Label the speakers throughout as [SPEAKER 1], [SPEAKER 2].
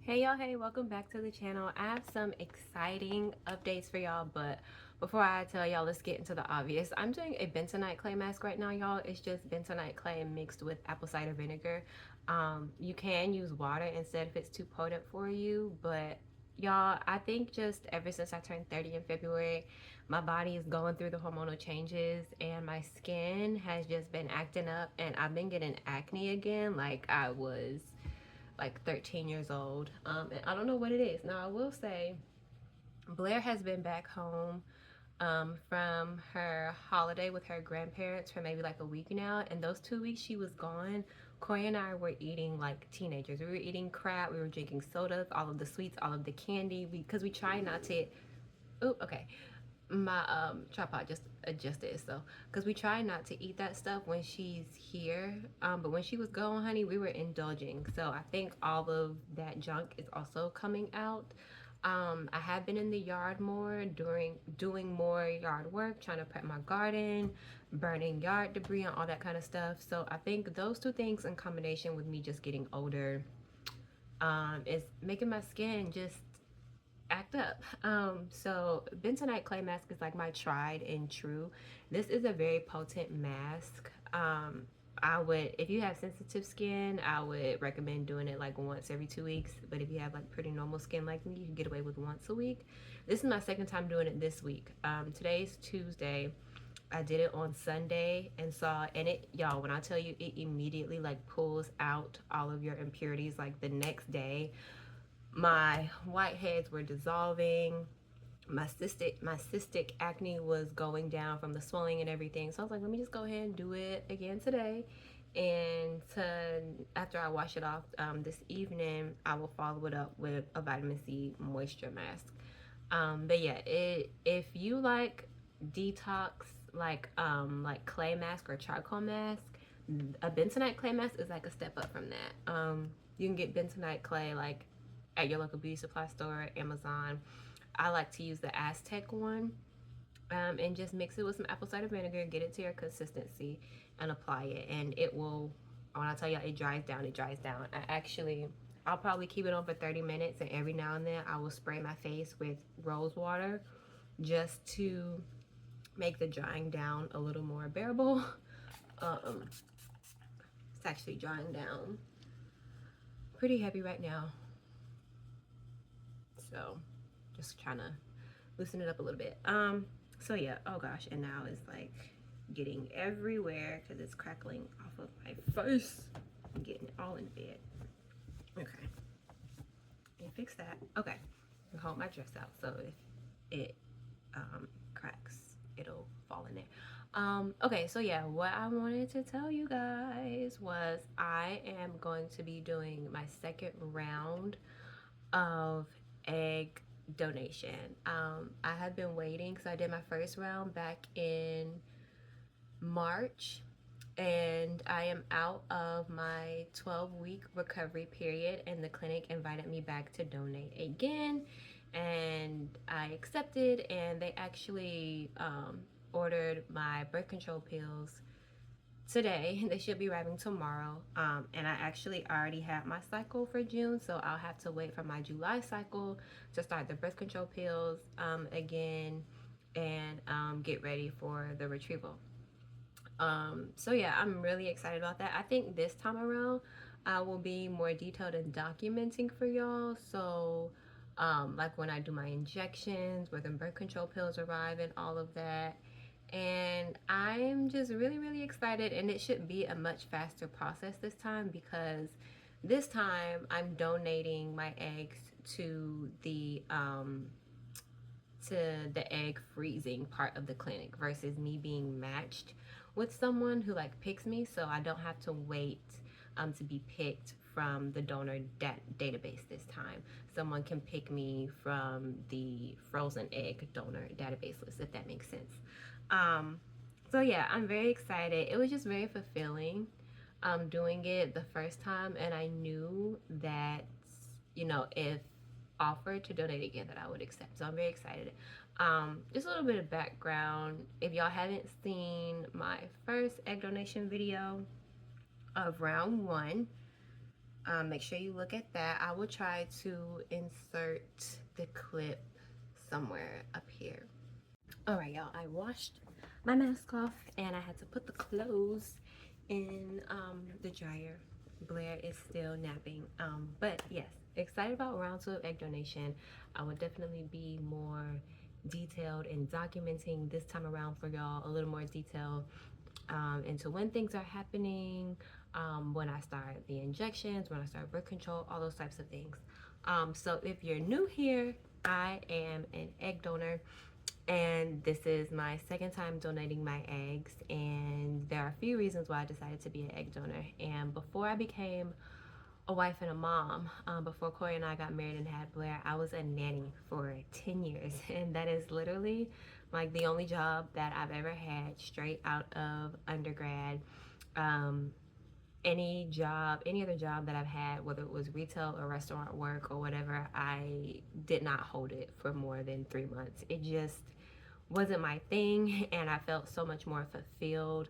[SPEAKER 1] Hey y'all, hey, welcome back to the channel. I have some exciting updates for y'all, but before I tell y'all, let's get into the obvious. I'm doing a bentonite clay mask right now, y'all. It's just bentonite clay mixed with apple cider vinegar. You can use water instead if it's too potent for you, but y'all, I think just ever since I turned 30 in February, my body is going through the hormonal changes and my skin has just been acting up, and I've been getting acne again like I was like 13 years old. And I don't know what it is. Now, I will say Blair has been back home from her holiday with her grandparents for maybe like a week now. And those 2 weeks she was gone, Corey and I were eating like teenagers. We were eating crap, we were drinking sodas, all of the sweets, all of the candy, because we try not to. Oh, okay, my tripod just adjusted, so because we try not to eat that stuff when she's here, but when she was gone, honey, we were indulging, so I think all of that junk is also coming out. I have been in the yard more, doing more yard work, trying to prep my garden, burning yard debris and all that kind of stuff. So I think those two things in combination with me just getting older is making my skin just act up. So bentonite clay mask is like my tried and true. This is a very potent mask. I would, if you have sensitive skin, I would recommend doing it like once every 2 weeks. But if you have like pretty normal skin like me, you can get away with once a week. This is my second time doing it this week. Today's Tuesday. I did it on Sunday and saw, and it, y'all, when I tell you, it immediately like pulls out all of your impurities like the next day. My whiteheads were dissolving. My cystic acne was going down from the swelling and everything. So I was like, let me just go ahead and do it again today. And after I wash it off this evening, I will follow it up with a vitamin C moisture mask. But yeah, if you like detox, like clay mask or charcoal mask, a bentonite clay mask is like a step up from that. You can get bentonite clay like at your local beauty supply store, Amazon. I like to use the Aztec one, and just mix it with some apple cider vinegar, get it to your consistency, and apply it. And it will, when I tell you it dries down, it dries down. I'll probably keep it on for 30 minutes, and every now and then I will spray my face with rose water just to make the drying down a little more bearable. It's actually drying down pretty heavy right now. So just trying to loosen it up a little bit. So yeah, oh gosh, and now it's like getting everywhere because it's crackling off of my face. I'm getting it all in bed. Okay, and fix that. Okay, I hold my dress out so if it cracks, it'll fall in there. Okay, so yeah, what I wanted to tell you guys was I am going to be doing my second round of egg donation. I had been waiting because I did my first round back in March, and I am out of my 12-week recovery period, and the clinic invited me back to donate again, and I accepted, and they actually ordered my birth control pills today. They should be arriving tomorrow. And I actually already have my cycle for June, so I'll have to wait for my July cycle to start the birth control pills again, and get ready for the retrieval. So yeah, I'm really excited about that. I think this time around I will be more detailed in documenting for y'all. So like when I do my injections, where the birth control pills arrive and all of that. And I'm just really, really excited, and it should be a much faster process this time because this time I'm donating my eggs to the egg freezing part of the clinic versus me being matched with someone who like picks me, so I don't have to wait to be picked from the donor database this time. Someone can pick me from the frozen egg donor database list, if that makes sense. um, so yeah, I'm very excited. It was just very fulfilling doing it the first time, and I knew that, if offered to donate again, that I would accept. So I'm very excited. Just a little bit of background. If y'all haven't seen my first egg donation video of round one, Make sure you look at that. I will try to insert the clip somewhere up here. All right, y'all, I washed my mask off and I had to put the clothes in the dryer. Blair is still napping. But yes, excited about round 2 of egg donation. I will definitely be more detailed in documenting this time around for y'all, a little more detail into when things are happening, when I start the injections, when I start birth control, all those types of things. So if you're new here, I am an egg donor, and this is my second time donating my eggs, and there are a few reasons why I decided to be an egg donor. And before I became a wife and a mom, before Corey and I got married and had Blair, I was a nanny for 10 years, and that is literally like the only job that I've ever had straight out of undergrad. Any job, any other job that I've had, whether it was retail or restaurant work or whatever, I did not hold it for more than 3 months. It just wasn't my thing, and I felt so much more fulfilled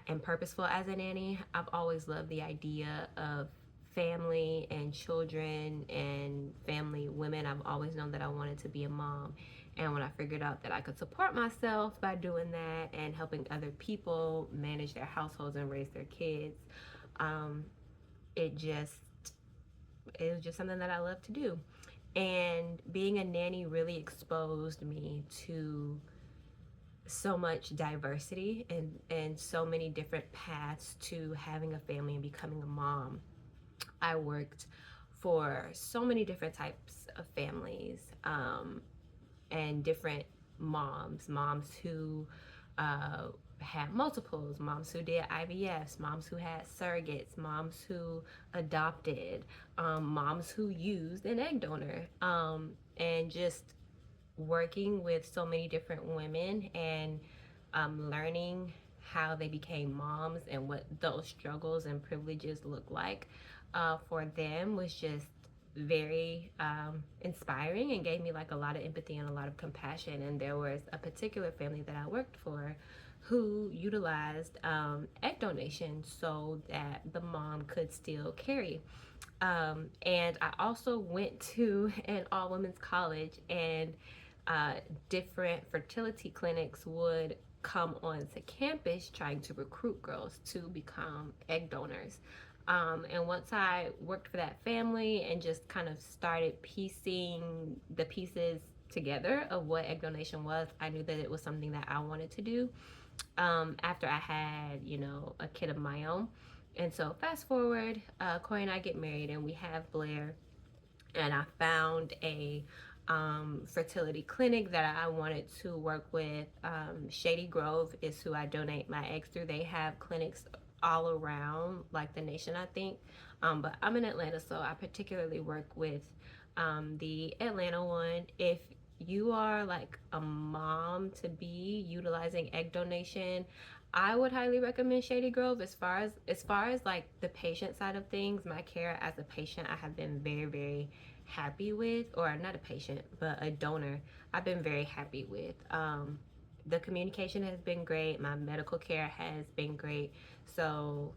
[SPEAKER 1] and purposeful as a nanny. I've always loved the idea of family and children and family women. I've always known that I wanted to be a mom. And when I figured out that I could support myself by doing that and helping other people manage their households and raise their kids, um, it was just something that I love to do. And being a nanny really exposed me to so much diversity and so many different paths to having a family and becoming a mom. I worked for so many different types of families, and different moms who had multiples, moms who did IVFs, moms who had surrogates, moms who adopted, moms who used an egg donor, and just working with so many different women and learning how they became moms and what those struggles and privileges look like for them was just very inspiring and gave me like a lot of empathy and a lot of compassion. And there was a particular family that I worked for who utilized egg donation so that the mom could still carry. And I also went to an all women's college, and different fertility clinics would come onto campus trying to recruit girls to become egg donors. And once I worked for that family and just kind of started piecing the pieces together of what egg donation was, I knew that it was something that I wanted to do after I had, a kid of my own. And so fast forward, Corey and I get married and we have Blair, and I found a fertility clinic that I wanted to work with. Shady Grove is who I donate my eggs through. They have clinics all around like the nation, I think, but I'm in Atlanta, so I particularly work with the Atlanta one. If you are like a mom to be utilizing egg donation, I would highly recommend Shady Grove. As far as like the patient side of things, my care as a patient, I have been very, very happy with, or not a patient, but a donor, I've been very happy with. The communication has been great. My medical care has been great. So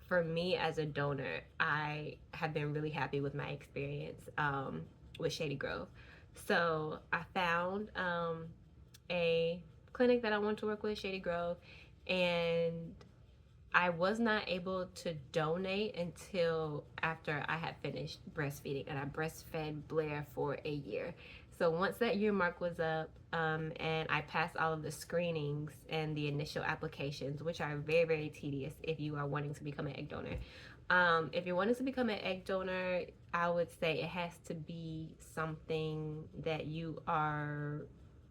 [SPEAKER 1] for me as a donor, I have been really happy with my experience with Shady Grove. So I found a clinic that I want to work with, Shady Grove, and I was not able to donate until after I had finished breastfeeding, and I breastfed Blair for a year. So once that year mark was up, and I passed all of the screenings and the initial applications, which are very, very tedious if you are wanting to become an egg donor. If you're wanting to become an egg donor, I would say it has to be something that you are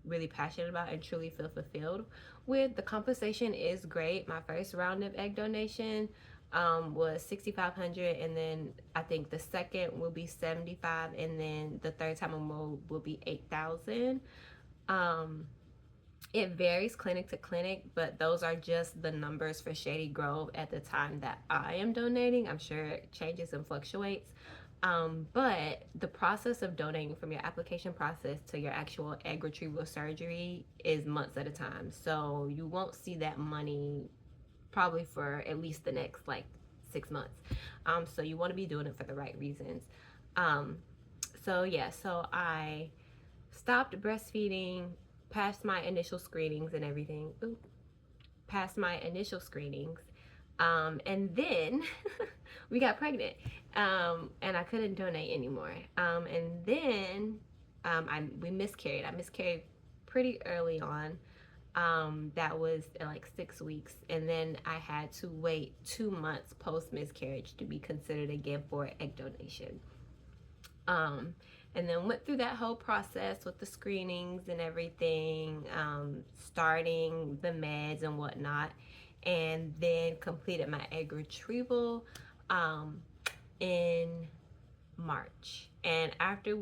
[SPEAKER 1] really passionate about and truly feel fulfilled with. The compensation is great. My first round of egg donation was $6,500, and then I think the second will be $75,000, and then the third time will be $8,000. It varies clinic to clinic, but those are just the numbers for Shady Grove at the time that I am donating. I'm sure it changes and fluctuates. But the process of donating, from your application process to your actual egg retrieval surgery, is months at a time. So you won't see that money probably for at least the next like 6 months. So you want to be doing it for the right reasons. Um, so yeah, so I stopped breastfeeding past my initial screenings and everything. Ooh, past my initial screenings. And then we got pregnant, and I couldn't donate anymore. And then we miscarried. I miscarried pretty early on. That was like 6 weeks, and then I had to wait 2 months post miscarriage to be considered again for egg donation. Um, and then went through that whole process with the screenings and everything, starting the meds and whatnot, and then completed my egg retrieval um, in March. And after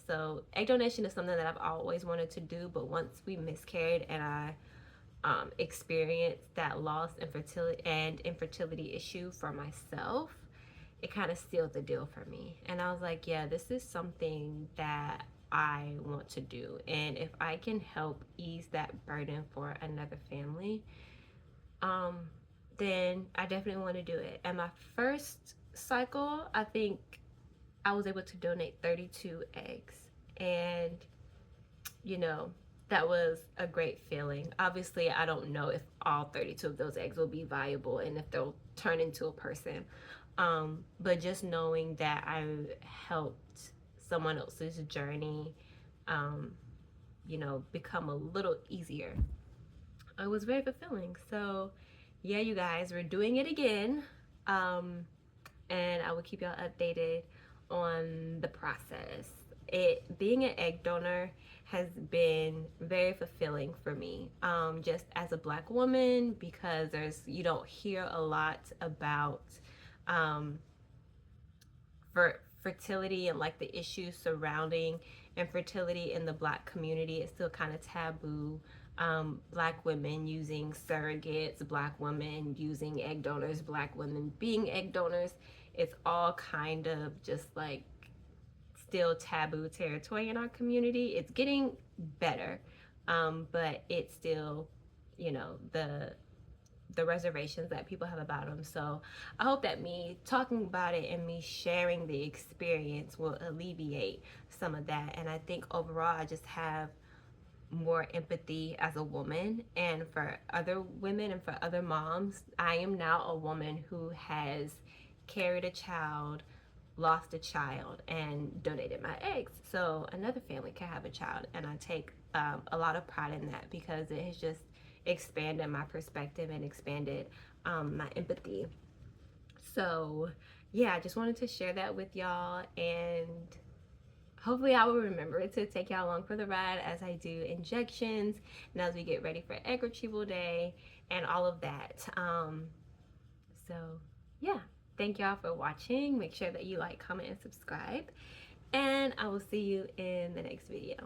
[SPEAKER 1] so egg donation is something that I've always wanted to do, but once we miscarried and I experienced that loss and infertility issue for myself, it kind of sealed the deal for me. And I was like, yeah, this is something that I want to do. And if I can help ease that burden for another family, um, then I definitely want to do it. And my first cycle, I think I was able to donate 32 eggs. And, you know, that was a great feeling. Obviously, I don't know if all 32 of those eggs will be viable and if they'll turn into a person. But just knowing that I helped someone else's journey, um, become a little easier, it was very fulfilling. So, yeah, you guys, we're doing it again. And I will keep y'all updated on the process. Being an egg donor has been very fulfilling for me, just as a Black woman, because you don't hear a lot about for fertility and like the issues surrounding infertility in the Black community. It's still kind of taboo. Black women using surrogates, Black women using egg donors, Black women being egg donors. It's all kind of just like still taboo territory in our community. It's getting better, but it's still, the reservations that people have about them. So I hope that me talking about it and me sharing the experience will alleviate some of that. And I think overall, I just have more empathy as a woman, and for other women and for other moms. I am now a woman who has carried a child, lost a child, and donated my eggs so another family can have a child. And I take a lot of pride in that, because it has just expanded my perspective and expanded my empathy. So yeah, I just wanted to share that with y'all, and hopefully I will remember to take y'all along for the ride as I do injections and as we get ready for egg retrieval day and all of that. So yeah, thank y'all for watching. Make sure that you like, comment, and subscribe, and I will see you in the next video.